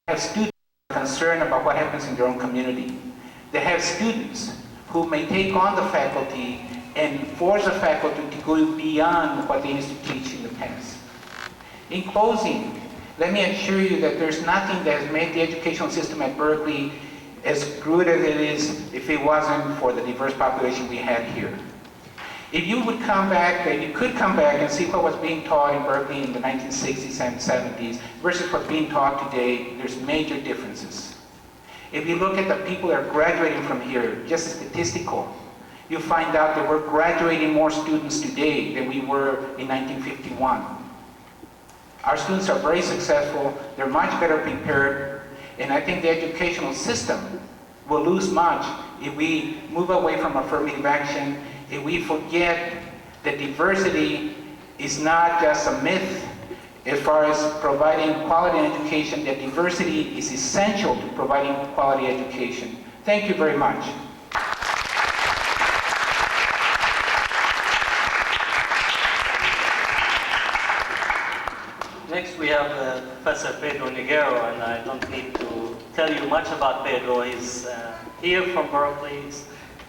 have students concerned about what happens in their own community. They have students who may take on the faculty and force the faculty to go beyond what they used to teach in the past. In closing, let me assure you that there's nothing that has made the educational system at Berkeley as good as it is if it wasn't for the diverse population we had here. If you would come back, if you could come back and see what was being taught in Berkeley in the 1960s and 70s versus what's being taught today, there's major differences. If you look at the people that are graduating from here, just statistical, you find out that we're graduating more students today than we were in 1951. Our students are very successful, they're much better prepared, and I think the educational system will lose much if we move away from affirmative action, if we forget that diversity is not just a myth as far as providing quality education, that diversity is essential to providing quality education. Thank you very much. Next we have Professor Pedro Noguera, and I don't need to tell you much about Pedro. He's here from Berkeley,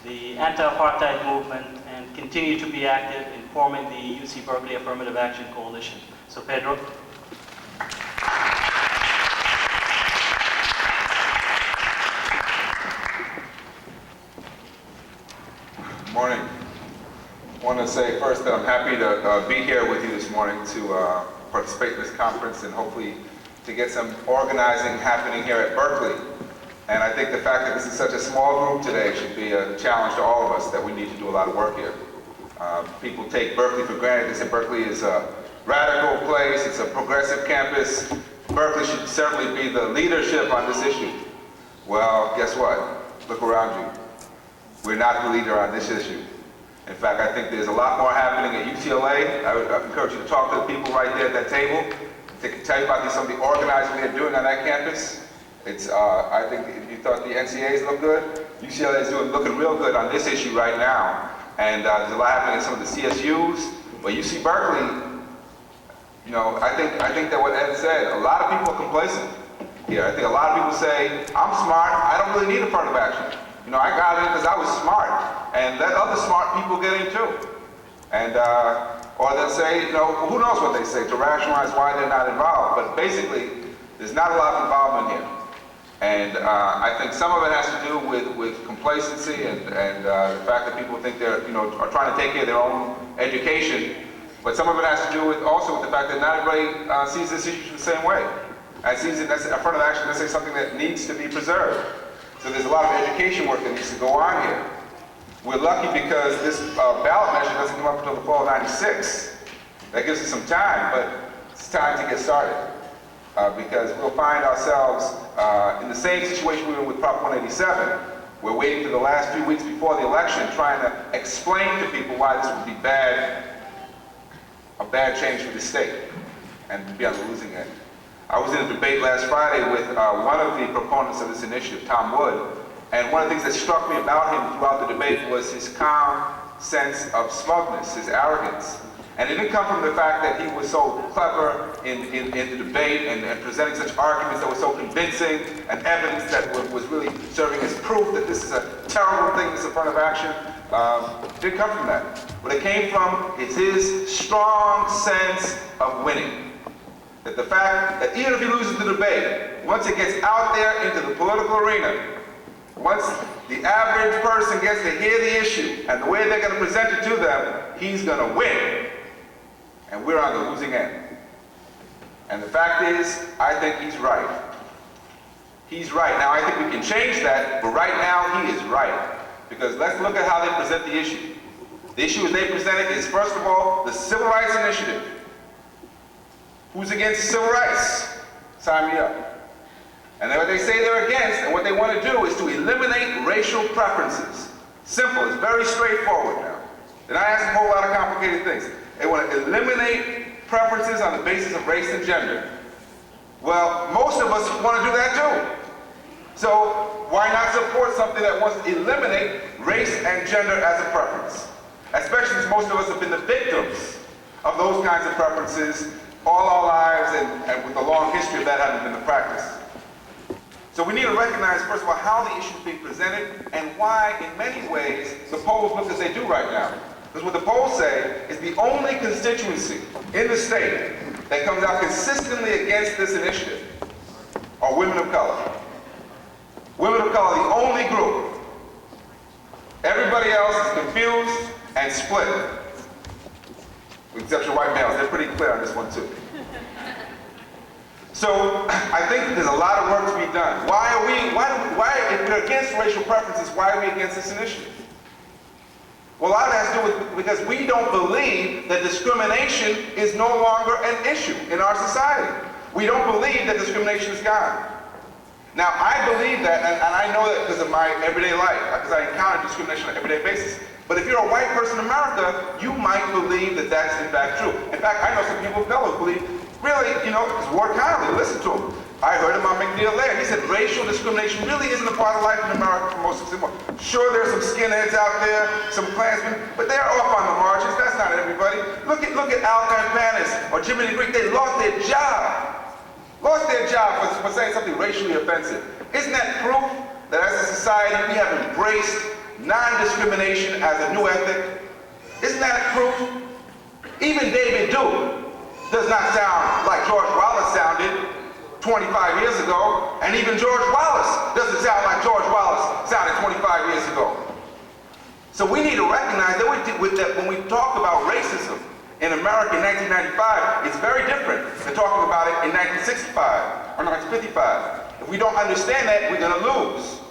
the anti-apartheid movement, and continue to be active in forming the UC Berkeley Affirmative Action Coalition. So Pedro. Good morning. I want to say first that I'm happy to be here with you this morning to participate in this conference and hopefully to get some organizing happening here at Berkeley. And I think the fact that this is such a small group today should be a challenge to all of us that we need to do a lot of work here. People take Berkeley for granted. They say Berkeley is a radical place, it's a progressive campus. Berkeley should certainly be the leadership on this issue. Well, guess what? Look around you. We're not the leader on this issue. In fact, I think there's a lot more happening at UCLA. I would encourage you to talk to the people right there at that table. They can tell you about some of the organizing they're doing on that campus. It's, I think if you thought the NCAs look good, UCLA is looking real good on this issue right now. And there's a lot happening in some of the CSUs. But UC Berkeley, you know, I think that what Ed said, a lot of people are complacent here. I think a lot of people say, I'm smart, I don't really need affirmative action. You know, I got in because I was smart, and let other smart people get in too. And, or they'll say, you know, who knows what they say to rationalize why they're not involved. But basically, there's not a lot of involvement here. And I think some of it has to do with complacency and the fact that people think they're, you know, are trying to take care of their own education. But some of it has to do with also with the fact that not everybody sees this issue the same way. And sees it as affirmative action, let's say something that needs to be preserved. So there's a lot of education work that needs to go on here. We're lucky because this ballot measure doesn't come up until the fall of '96. That gives us some time, but it's time to get started. Because we'll find ourselves in the same situation we were with Prop 187. We're waiting for the last few weeks before the election, trying to explain to people why this would be a bad change for the state, and be on the losing end. I was in a debate last Friday with one of the proponents of this initiative, Tom Wood, and one of the things that struck me about him throughout the debate was his calm sense of smugness, his arrogance. And it didn't come from the fact that he was so clever in the debate and presenting such arguments that were so convincing and evidence that was really serving as proof that this is a terrible thing, this affirmative action. It didn't come from that. What it came from is his strong sense of winning. That the fact that even if he loses the debate, once it gets out there into the political arena, once the average person gets to hear the issue and the way they're going to present it to them, he's going to win. And we're on the losing end. And the fact is, I think he's right. He's right. Now, I think we can change that, but right now, he is right. Because let's look at how they present the issue. The issue as they present it is, first of all, the Civil Rights Initiative. Who's against civil rights? Sign me up. And then what they say they're against, and what they want to do is to eliminate racial preferences. Simple, it's very straightforward now. They're not asking a whole lot of complicated things. They want to eliminate preferences on the basis of race and gender. Well, most of us want to do that too. So why not support something that wants to eliminate race and gender as a preference? Especially since most of us have been the victims of those kinds of preferences all our lives, and with a long history of that having been the practice. So we need to recognize, first of all, how the issue is being presented and why, in many ways, the polls look as they do right now. Because what the polls say is the only constituency in the state that comes out consistently against this initiative are women of color. Women of color are the only group. Everybody else is confused and split. With the exception of white males, they're pretty clear on this one too. So I think there's a lot of work to be done. If we're against racial preferences, why are we against this initiative? Well, a lot of it has to do with because we don't believe that discrimination is no longer an issue in our society. We don't believe that discrimination is gone. Now, I believe that, and I know that because of my everyday life, because I encounter discrimination on an everyday basis. But if you're a white person in America, you might believe that that's in fact true. In fact, I know some people of color who believe, really, because Ward Connolly, listen to him. I heard him on McNeil Laird. He said racial discrimination really isn't a part of life in America for most of them. Sure, there's some skinheads out there, some Klansmen, but they're off on the margins. That's not everybody. Look at Al Campanis or Jimmy the Greek. They lost their job. Lost their job for saying something racially offensive. Isn't that proof that as a society we have embraced non-discrimination as a new ethic? Isn't that proof? Even David Duke does not sound like George Wallace sounded 25 years ago, and even George Wallace doesn't sound like George Wallace sounded 25 years ago. So we need to recognize that when we talk about racism in America in 1995, it's very different than talking about it in 1965 or 1955. If we don't understand that, we're going to lose.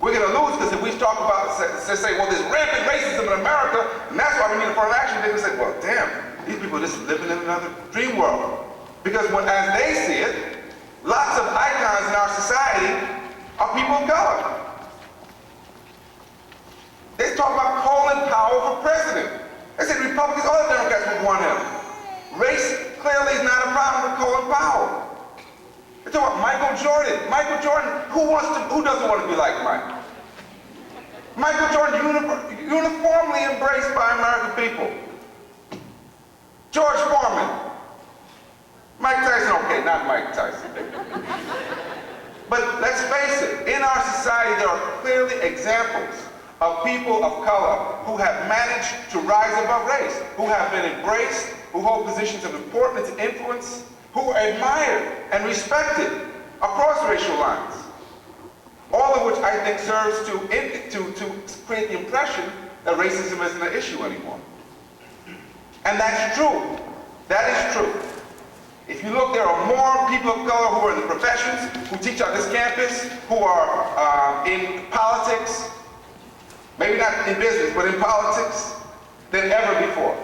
We're going to lose because if we talk about, say, well, there's rampant racism in America, and that's why we need affirmative action, they're going to say, well, damn, these people are just living in another dream world. Because as they see it, lots of icons in our society are people of color. They talk about Colin Powell for president. They said Republicans, all the Democrats would want him. Race clearly is not a problem with Colin Powell. They talk about Michael Jordan. Michael Jordan, who doesn't want to be like Mike? Michael Jordan, uniformly embraced by American people. George Foreman. Mike Tyson, okay, not Mike Tyson. But let's face it, in our society there are clearly examples of people of color who have managed to rise above race, who have been embraced, who hold positions of importance and influence, who are admired and respected across racial lines. All of which I think serves to create the impression that racism isn't an issue anymore. And that's true. That is true. If you look, there are more people of color who are in the professions, who teach on this campus, who are in politics, maybe not in business, but in politics, than ever before.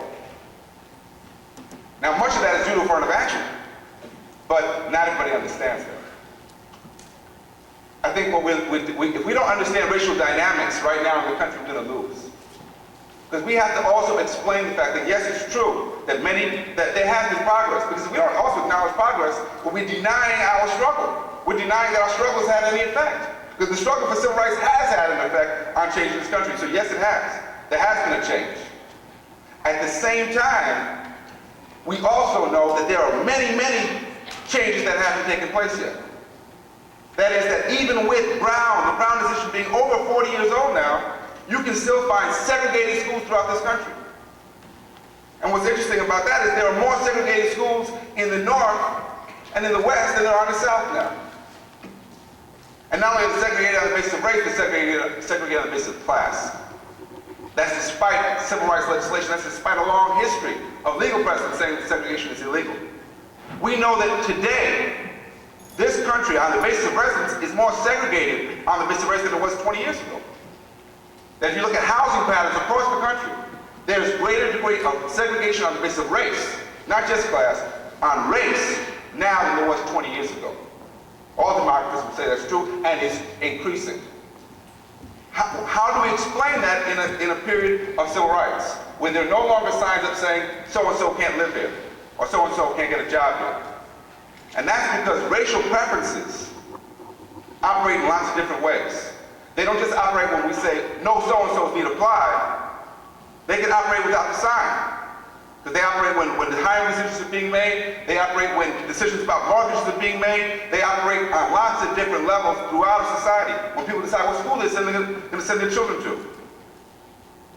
Now, much of that is due to affirmative action, but not everybody understands that. I think if we don't understand racial dynamics right now in the country, we're going to lose. Because we have to also explain the fact that yes, it's true that there has been progress. Because if we don't also acknowledge progress, well, we're denying our struggle. We're denying that our struggle has had any effect. Because the struggle for civil rights has had an effect on changing this country. So yes, it has. There has been a change. At the same time, we also know that there are many, many changes that haven't taken place yet. That is that even with the Brown decision being over 40 years old now, you can still find segregated schools throughout this country. And what's interesting about that is there are more segregated schools in the North and in the West than there are in the South now. And not only are they segregated on the basis of race, they're segregated on the basis of class. That's despite civil rights legislation, that's despite a long history of legal precedent saying that segregation is illegal. We know that today, this country, on the basis of residence, is more segregated on the basis of race than it was 20 years ago. That if you look at housing patterns across the country, there's greater degree of segregation on the basis of race, not just class, on race now than there was 20 years ago. All demographers would say that's true, and it's increasing. How do we explain that in a period of civil rights, when there are no longer signs up saying so-and-so can't live here, or so-and-so can't get a job here? And that's because racial preferences operate in lots of different ways. They don't just operate when we say, no so-and-sos need apply. They can operate without the sign. Because they operate when the hiring decisions are being made. They operate when decisions about mortgages are being made. They operate on lots of different levels throughout a society. When people decide what school they're going to send their children to,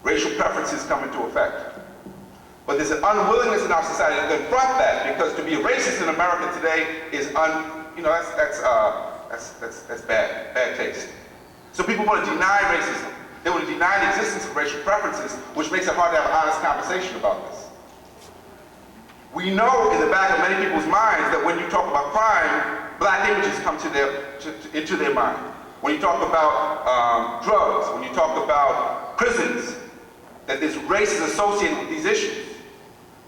racial preferences come into effect. But there's an unwillingness in our society to confront that, because to be a racist in America today is that's bad taste. So people want to deny racism. They want to deny the existence of racial preferences, which makes it hard to have an honest conversation about this. We know in the back of many people's minds that when you talk about crime, black images come into their mind. When you talk about drugs, when you talk about prisons, that this race is associated with these issues.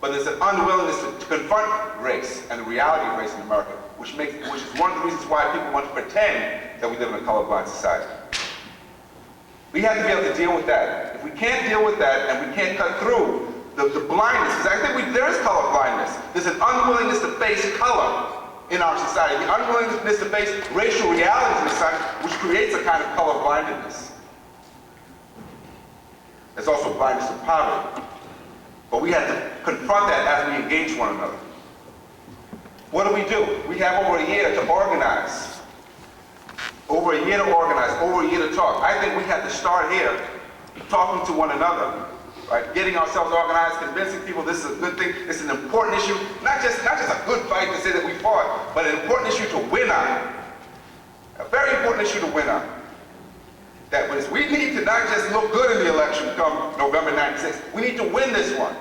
But there's an unwillingness to confront race and the reality of race in America, which is one of the reasons why people want to pretend that we live in a colorblind society. We have to be able to deal with that. If we can't deal with that and we can't cut through the blindness, because I think there is color blindness. There's an unwillingness to face color in our society, the unwillingness to face racial realities in society, which creates a kind of color blindedness. There's also blindness to poverty. But we have to confront that as we engage one another. What do? We have over a year to organize. Over a year to organize, over a year to talk. I think we have to start here, talking to one another, right? Getting ourselves organized, convincing people this is a good thing, this is an important issue, not just a good fight to say that we fought, but an important issue to win on. A very important issue to win on. That we need to not just look good in the election come November 96th, we need to win this one.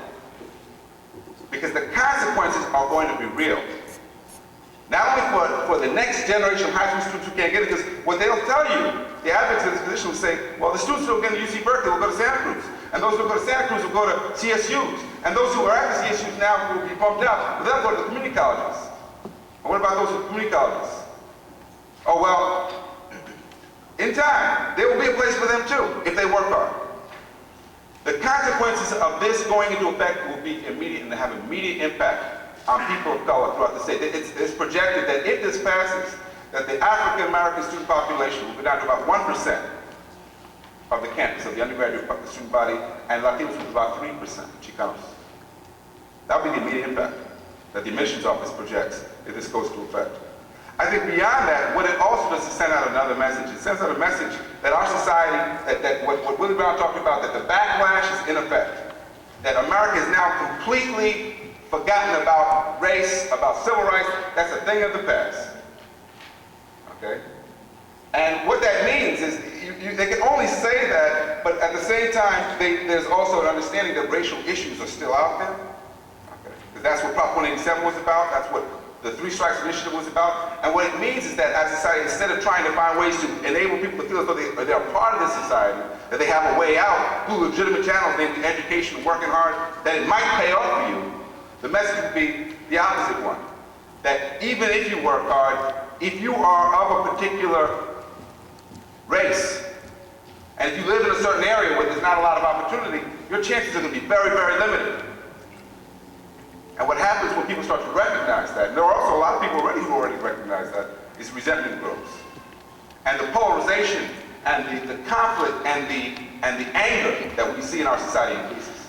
Because the consequences are going to be real. Not only for the next generation of high school students who can't get it, because what they'll tell you, the advocates of this position will say, well, the students who are going to UC Berkeley will go to Santa Cruz. And those who go to Santa Cruz will go to CSUs. And those who are at the CSUs now will be bumped out, but they'll go to the community colleges. And what about those with community colleges? Oh, well, in time, there will be a place for them too, if they work hard. The consequences of this going into effect will be immediate and have immediate impact on people of color throughout the state. It's projected that if this passes, that the African American student population will go down to about 1% of the campus, of the undergraduate student body, and Latinos will be about 3%, Chicanos. That will be the immediate impact that the admissions office projects if this goes into effect. I think beyond that, what it also does is send out another message. It sends out a message that our society, that what Willie Brown talked about, that the backlash is in effect. That America is now completely forgotten about race, about civil rights. That's a thing of the past. Okay? And what that means is, they can only say that, but at the same time, there's also an understanding that racial issues are still out there. Okay? Because that's what Prop 187 was about. That's what the Three Strikes Initiative was about. And what it means is that as a society, instead of trying to find ways to enable people to feel as though they're part of this society, that they have a way out through legitimate channels, namely education and working hard, that it might pay off for you, the message would be the opposite one. That even if you work hard, if you are of a particular race, and if you live in a certain area where there's not a lot of opportunity, your chances are going to be very, very limited. And what happens when people start to recognize that, and there are also a lot of people who already recognize that, is resentment grows. And the polarization and the conflict and the anger that we see in our society increases.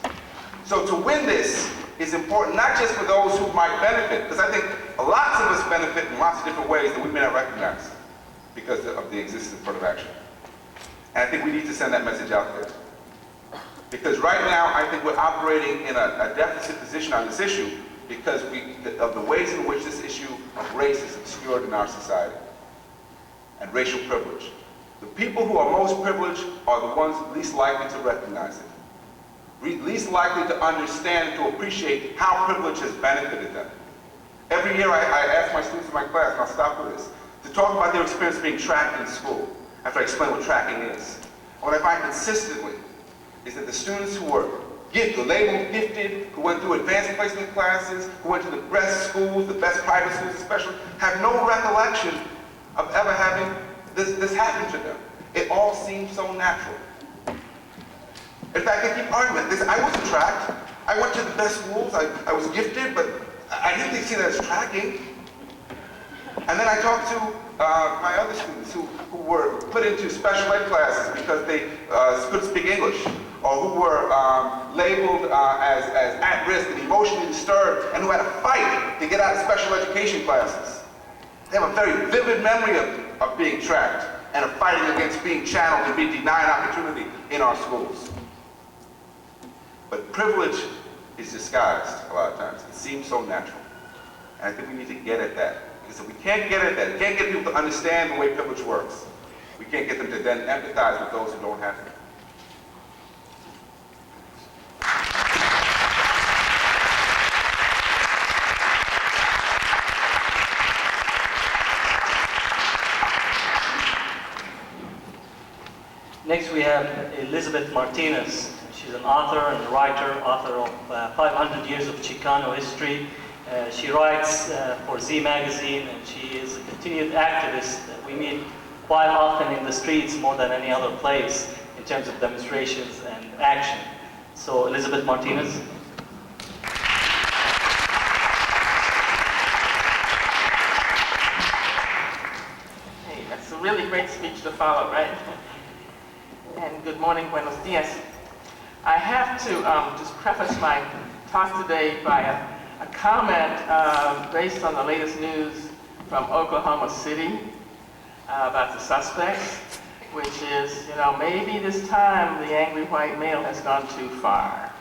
So to win this is important, not just for those who might benefit, because I think lots of us benefit in lots of different ways that we may not recognize because of the existence of affirmative action. And I think we need to send that message out there. Because right now, I think we're operating in a deficit position on this issue because of the ways in which this issue of race is obscured in our society, and racial privilege. The people who are most privileged are the ones least likely to recognize it, least likely to understand and to appreciate how privilege has benefited them. Every year I ask my students in my class, and I'll stop with this, to talk about their experience being tracked in school, after I explain what tracking is. And what I find consistently is that the students who were labeled gifted, who went through advanced placement classes, who went to the best schools, the best private schools especially, have no recollection of ever having this happen to them. It all seems so natural. In fact, they keep arguing this. I wasn't tracked. I went to the best schools. I was gifted, but I didn't see that as tracking. And then I talked to my other students who were put into special ed classes because they couldn't speak English, or who were labeled as at risk and emotionally disturbed, and who had to fight to get out of special education classes. They have a very vivid memory of being trapped and of fighting against being channeled and being denied opportunity in our schools. But privilege is disguised a lot of times. It seems so natural. And I think we need to get at that. Because if we can't get at that, we can't get people to understand the way privilege works, we can't get them to then empathize with those who don't have it. Next we have Elizabeth Martinez. She's an author and writer, author of 500 Years of Chicano History. She writes for Z Magazine, and she is a continued activist. We meet quite often in the streets more than any other place in terms of demonstrations and action. So Elizabeth Martinez. Hey, that's a really great speech to follow, right? And good morning, buenos dias. I have to just preface my talk today by a comment based on the latest news from Oklahoma City about the suspects, which is, you know, maybe this time the angry white male has gone too far.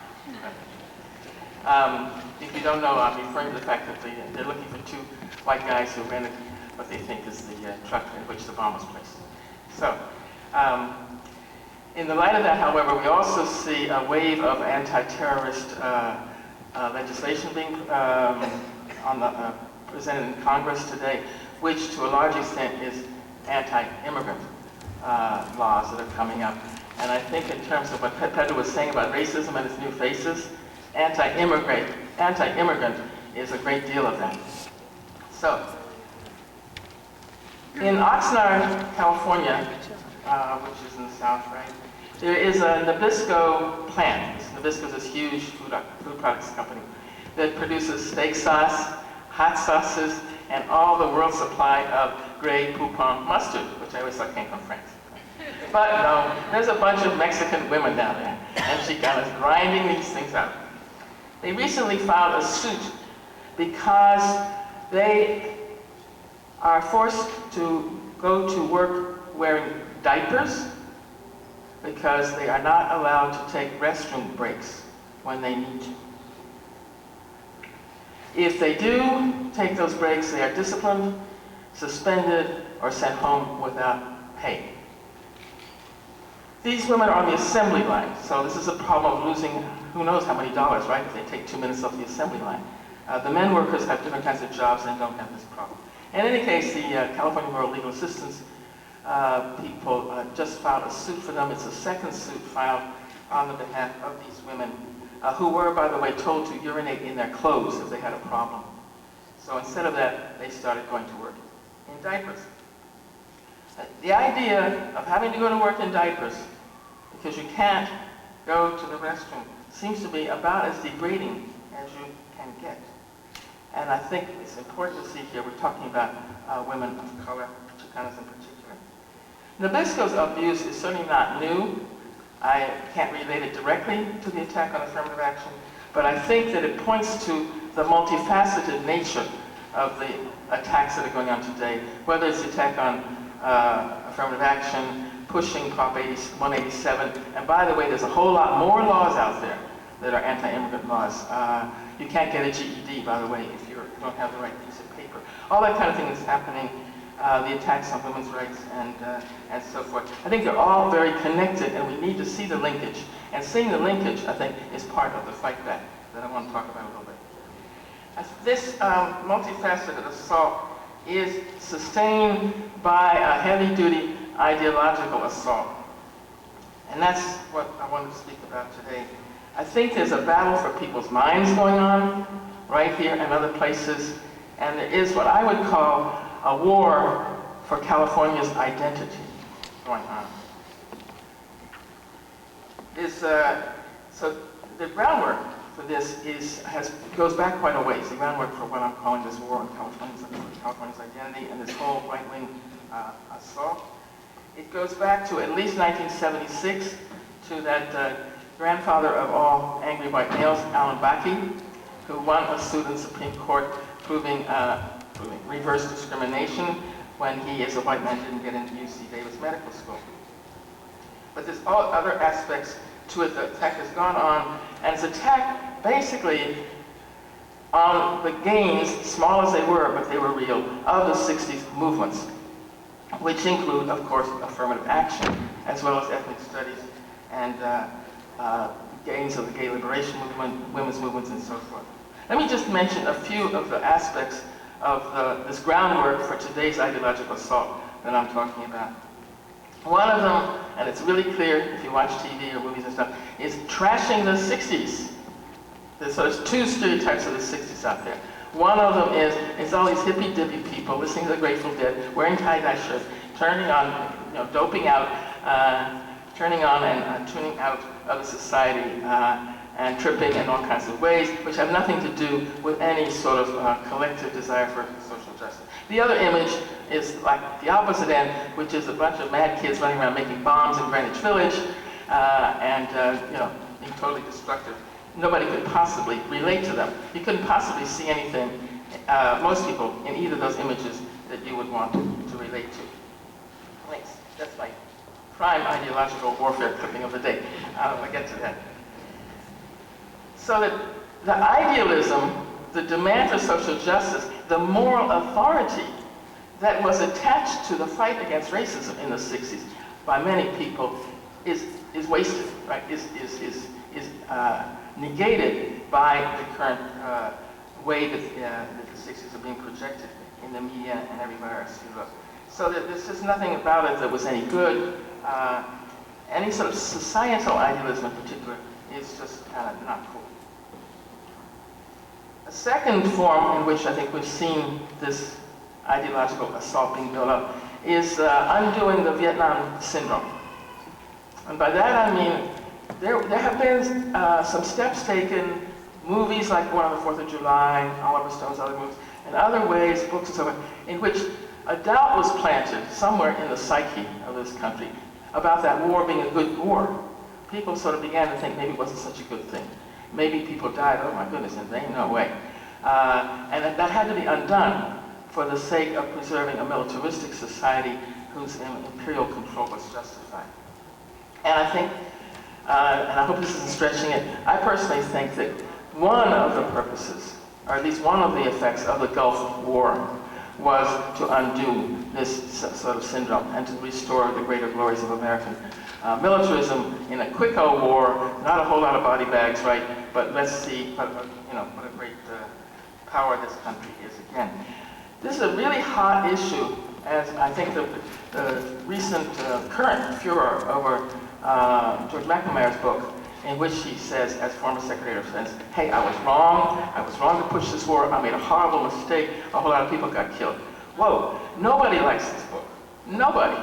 If you don't know, I'm referring to the fact that they're looking for two white guys who rented what they think is the truck in which the bomb was placed. So, in the light of that, however, we also see a wave of anti-terrorist legislation being presented in Congress today, which to a large extent is anti-immigrant laws that are coming up. And I think in terms of what Pedro was saying about racism and its new faces, anti-immigrant is a great deal of that. So, in Oxnard, California, which is in the south, right, there is a Nabisco plant. Nabisco is this huge food products company that produces steak sauce, hot sauces, and all the world's supply of Grey Poupon mustard, which I always thought came from France. But no, there's a bunch of Mexican women down there, and she kind of grinding these things out. They recently filed a suit because they are forced to go to work wearing diapers because they are not allowed to take restroom breaks when they need to. If they do take those breaks, they are disciplined, suspended, or sent home without pay. These women are on the assembly line, so this is a problem of losing who knows how many dollars, right, if they take 2 minutes off the assembly line. The men workers have different kinds of jobs and don't have this problem. In any case, the California Bureau of Legal Assistance people just filed a suit for them. It's the second suit filed on the behalf of these women who were, by the way, told to urinate in their clothes if they had a problem. So instead of that, they started going to work in diapers. The idea of having to go to work in diapers because you can't go to the restroom seems to be about as degrading as you can get. And I think it's important to see here, we're talking about women of color, Chicanas in particular. Nabisco's abuse is certainly not new. I can't relate it directly to the attack on affirmative action, but I think that it points to the multifaceted nature of the attacks that are going on today, whether it's the attack on affirmative action, pushing Prop 187, and by the way, there's a whole lot more laws out there that are anti-immigrant laws. You can't get a GED, by the way, if you don't have the right piece of paper. All that kind of thing is happening, the attacks on women's rights and so forth. I think they're all very connected, and we need to see the linkage. And seeing the linkage, I think, is part of the fight back that I want to talk about a little bit. This multifaceted assault is sustained by a heavy-duty ideological assault. And that's what I wanted to speak about today. I think there's a battle for people's minds going on right here and other places, and there is what I would call a war for California's identity going on. So the groundwork for this goes back quite a ways. The groundwork for what I'm calling this war on California's identity and this whole right-wing assault. It goes back to at least 1976, to that grandfather of all angry white males, Takaki, who won a suit in the Supreme Court proving reverse discrimination when he, as a white man, didn't get into UC Davis Medical School. But there's all other aspects to it. The attack has gone on, and it's attack basically on the gains, small as they were, but they were real, of the 60s movements, which include, of course, affirmative action, as well as ethnic studies and gains of the gay liberation movement, women's movements, and so forth. Let me just mention a few of the aspects of this groundwork for today's ideological assault that I'm talking about. One of them, and it's really clear if you watch TV or movies and stuff, is trashing the 60s. So there's two stereotypes of the 60s out there. One of them is, it's all these hippy-dippy people listening to the Grateful Dead, wearing tie-dye shirts, turning on, doping out, turning on and tuning out of the society, and tripping in all kinds of ways, which have nothing to do with any sort of collective desire for social justice. The other image is like the opposite end, which is a bunch of mad kids running around making bombs in Greenwich Village, and being totally destructive. Nobody could possibly relate to them. You couldn't possibly see anything, most people, in either of those images that you would want to relate to. Thanks. That's my prime ideological warfare clipping of the day. I'll get to that. So that the idealism, the demand for social justice, the moral authority that was attached to the fight against racism in the 60s by many people is wasted, right? Is negated by the current way that the 60s are being projected in the media and everywhere else you look. So that there's just nothing about it that was any good. Any sort of societal idealism in particular is just kind of not cool. A second form in which I think we've seen this ideological assault being built up is undoing the Vietnam syndrome. And by that I mean there have been some steps taken, movies like one on the 4th of July, Oliver Stone's other movies, and other ways, books and so on, in which a doubt was planted somewhere in the psyche of this country about that war being a good war. People sort of began to think maybe it wasn't such a good thing. Maybe people died, oh my goodness, in vain, no way. And that had to be undone for the sake of preserving a militaristic society whose imperial control was justified. And I think, and I hope this isn't stretching it, I personally think that one of the purposes, or at least one of the effects of the Gulf War, was to undo this sort of syndrome and to restore the greater glories of American militarism in a quick old war, not a whole lot of body bags, right? But let's see what a great power this country is again. This is a really hot issue, as I think the recent current furor over George McNamara's book, in which he says, as former Secretary of Defense, hey, I was wrong to push this war, I made a horrible mistake, a whole lot of people got killed. Whoa, nobody likes this book. Nobody.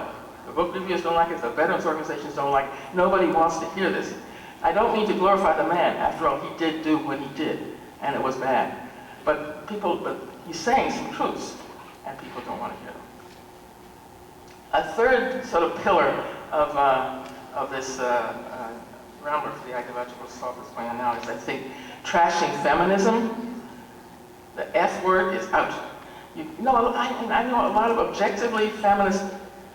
The book reviewers don't like it, the veterans organizations don't like it, nobody wants to hear this. I don't mean to glorify the man, after all, he did do what he did, and it was bad. But he's saying some truths, and people don't want to hear them. A third sort of pillar of this groundwork for the ideological assault that's going on now is, I think, trashing feminism. The F word is out. I know a lot of objectively feminist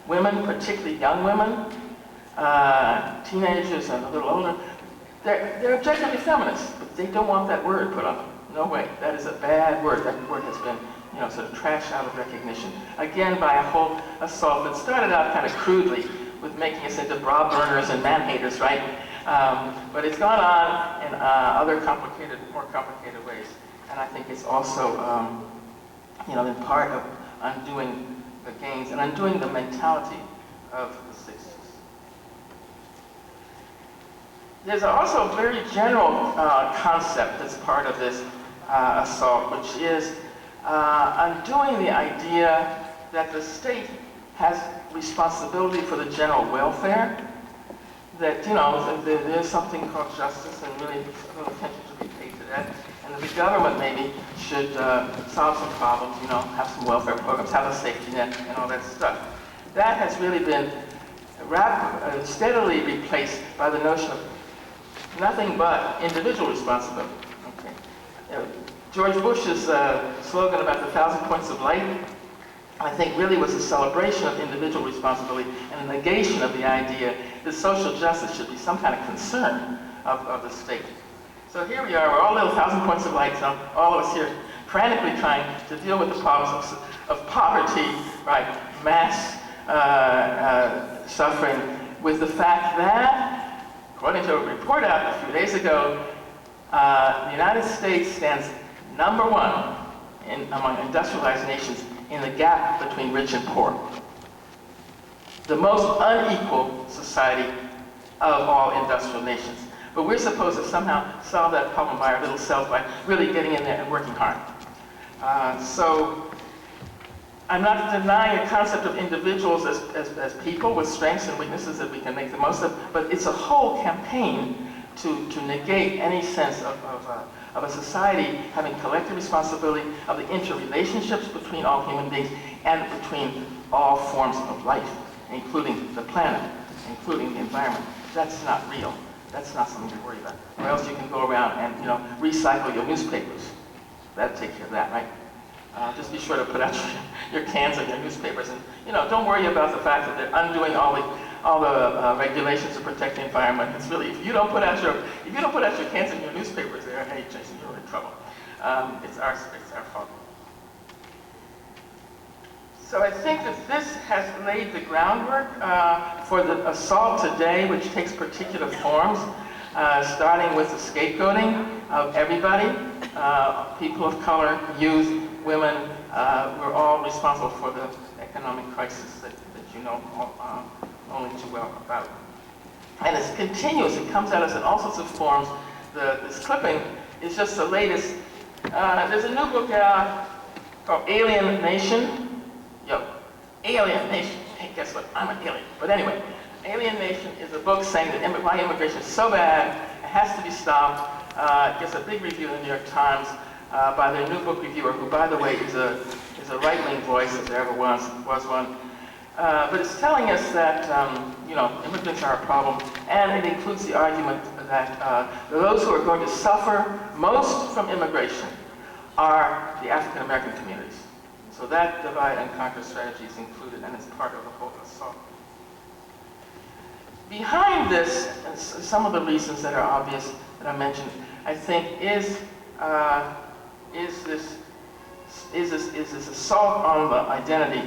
women, particularly young women, teenagers and a little older. They're objectively feminists, but they don't want that word put on them. No way. That is a bad word. That word has been, sort of trashed out of recognition. Again, by a whole assault that started out kind of crudely with making us into bra burners and man-haters, right? But it's gone on in other more complicated ways. And I think it's also, in part of undoing the gains and undoing the mentality of the 60s. There's also a very general concept that's part of this assault, which is undoing the idea that the state has responsibility for the general welfare, that, there's something called justice and really a little attention should be paid to that, and that the government maybe should solve some problems, have some welfare programs, have a safety net, and all that stuff. That has really been steadily replaced by the notion of nothing but individual responsibility. Okay. George Bush's slogan about the 1,000 points of light, I think really was a celebration of individual responsibility and a negation of the idea that social justice should be some kind of concern of the state. So here we are, we're all little 1,000 points of light, so all of us here frantically trying to deal with the problems of poverty, right, mass suffering, with the fact that, according to a report out a few days ago, the United States stands number one among industrialized nations in the gap between rich and poor. The most unequal society of all industrial nations. But we're supposed to somehow solve that problem by our little selves, by really getting in there and working hard. So I'm not denying the concept of individuals as people with strengths and weaknesses that we can make the most of, but it's a whole campaign to negate any sense of a society having collective responsibility of the interrelationships between all human beings and between all forms of life, including the planet, including the environment. That's not real. That's not something to worry about. Or else you can go around and, recycle your newspapers. That'll take care of that, right? Just be sure to put out your cans of your newspapers, and don't worry about the fact that they're undoing all the regulations to protect the environment. It's really, if you don't put out your cans in your newspapers, there, hey, Jason, you're in trouble. It's our fault. So I think that this has laid the groundwork for the assault today, which takes particular forms, starting with the scapegoating of everybody, people of color, youth, women. We're all responsible for the economic crisis that you know only too well about. And it's continuous. It comes at us in all sorts of forms. This clipping is just the latest. There's a new book out called Alien Nation. Alien Nation. Hey, guess what? I'm an alien. But anyway, Alien Nation is a book saying that why immigration is so bad, it has to be stopped. It gets a big review in the New York Times by their new book reviewer, who, by the way, is a right-wing voice, if there ever was one. But it's telling us that immigrants are a problem, and it includes the argument that those who are going to suffer most from immigration are the African American communities. So that divide and conquer strategy is included, and it's part of the whole assault. Behind this, and some of the reasons that are obvious that I mentioned, I think is this assault on the identity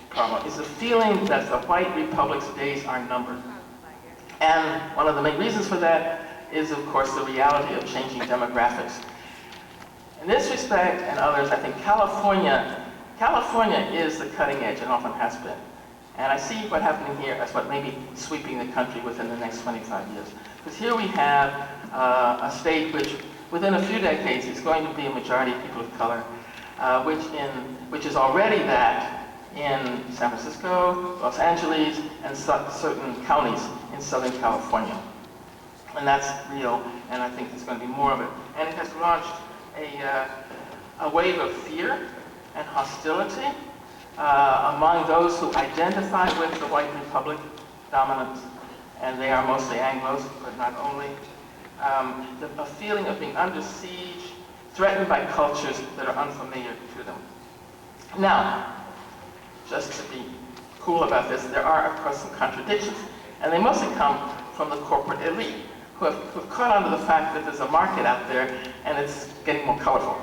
problem, is the feeling that the white republic's days are numbered. And one of the main reasons for that is, of course, the reality of changing demographics. In this respect, and others, I think California is the cutting edge and often has been. And I see what's happening here as what may be sweeping the country within the next 25 years. Because here we have a state which, within a few decades, is going to be a majority of people of color, which is already that in San Francisco, Los Angeles, and certain counties in Southern California. And that's real, and I think there's going to be more of it. And it has launched a wave of fear and hostility among those who identify with the white republic dominance, and they are mostly Anglos, but not only. A feeling of being under siege, threatened by cultures that are unfamiliar to them. Now, just to be cool about this, there are, of course, some contradictions, and they mostly come from the corporate elite, who have caught on to the fact that there's a market out there, and it's getting more colorful.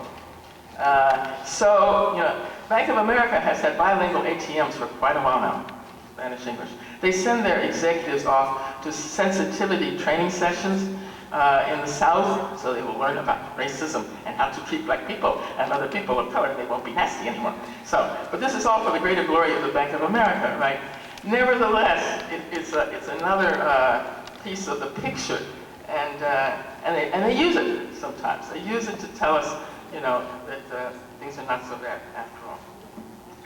Bank of America has had bilingual ATMs for quite a while now, Spanish, English. They send their executives off to sensitivity training sessions in the South, so they will learn about racism and how to treat black people and other people of color. They won't be nasty anymore. But this is all for the greater glory of the Bank of America, right? Nevertheless, it's another piece of the picture, and they use it sometimes. They use it to tell us, that things are not so bad after all.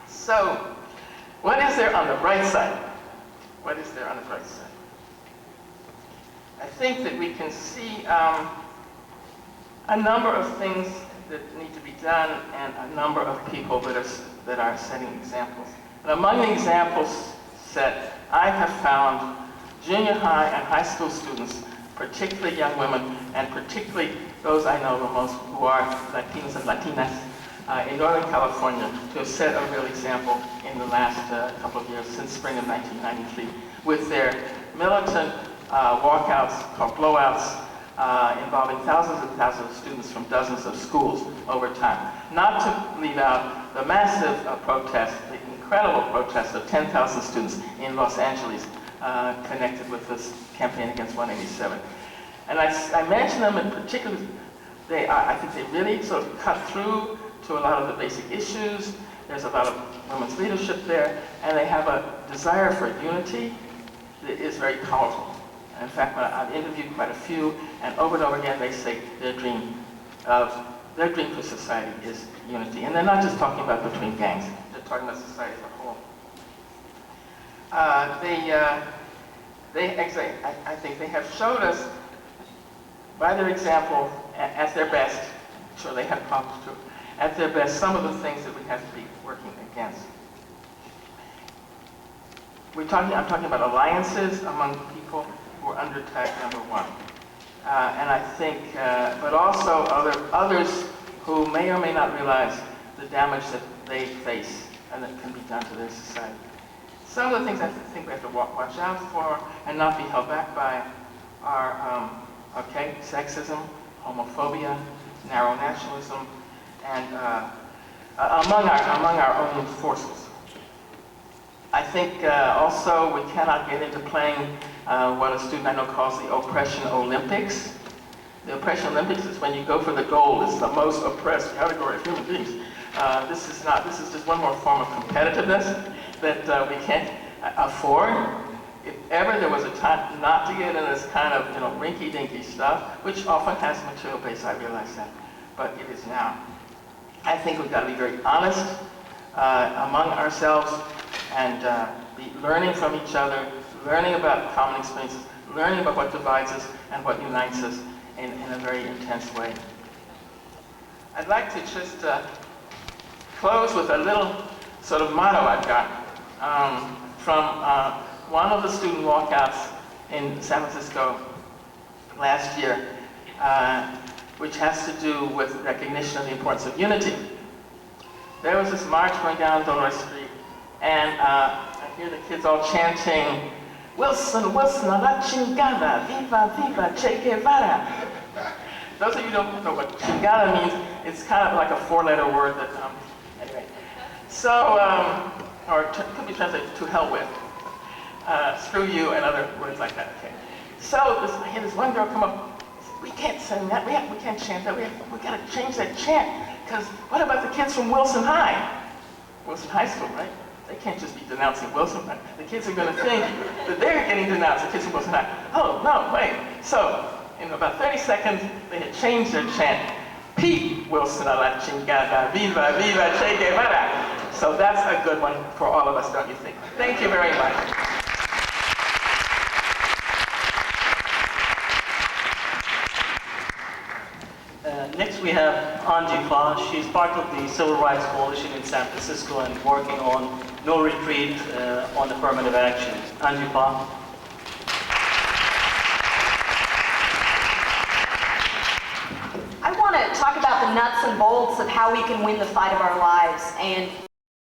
So, what is there on the bright side? What is there on the bright side? I think that we can see a number of things that need to be done, and a number of people that are setting examples. And among the examples set, I have found junior high and high school students particularly young women, and particularly those I know the most who are Latinos and Latinas in Northern California, to have set a real example in the last couple of years, since spring of 1993, with their militant walkouts called blowouts, involving thousands and thousands of students from dozens of schools over time. Not to leave out the massive protest, the incredible protest of 10,000 students in Los Angeles connected with this campaign against 187. And I mention them in particular, I think they really sort of cut through to a lot of the basic issues. There's a lot of women's leadership there, and they have a desire for unity that is very powerful. In fact, I've interviewed quite a few, and over again they say their dream for society is unity. And they're not just talking about between gangs, they're talking about society as a whole. I think they have showed us, by their example, at their best, sure they have problems too, at their best, some of the things that we have to be working against. I'm talking about alliances among people who are under tag number 1. And I think, but also others who may or may not realize the damage that they face and that can be done to their society. Some of the things I think we have to watch out for and not be held back by are, sexism, homophobia, narrow nationalism, and among our own forces. I think also we cannot get into playing what a student I know calls the oppression Olympics. The oppression Olympics is when you go for the gold. It's the most oppressed category of human beings. This is just one more form of competitiveness that we can't afford. If ever there was a time not to get in this kind of rinky-dinky stuff, which often has material base, I realize that, but it is now. I think we've got to be very honest among ourselves and be learning from each other, learning about common experiences, learning about what divides us and what unites us in a very intense way. I'd like to just close with a little sort of motto I've got from one of the student walkouts in San Francisco last year, which has to do with recognition of the importance of unity. There was this march going down Dolores Street, and I hear the kids all chanting, "Wilson, Wilson, a la chingada, viva, viva, Che Guevara." Those of you who don't know what chingada means, it's kind of like a 4-letter word that, anyway. So, or could be translated to hell with, screw you, and other words like that, okay. So, I hear this one girl come up, we can't sing that, we can't chant that, we gotta change that chant, because what about the kids from Wilson High? Wilson High School, right? They can't just be denouncing Wilson. The kids are going to think that they're getting denounced, the kids from Wilson High. Oh, no, wait. So, in about 30 seconds, they had changed their chant. Pete Wilson a la chingada, viva, viva, Che Guevara. So that's a good one for all of us, don't you think? Thank you very much. Next we have Anji Fa. She's part of the Civil Rights Coalition in San Francisco and working on no retreat on affirmative action. Anji Fa. I want to talk about the nuts and bolts of how we can win the fight of our lives. And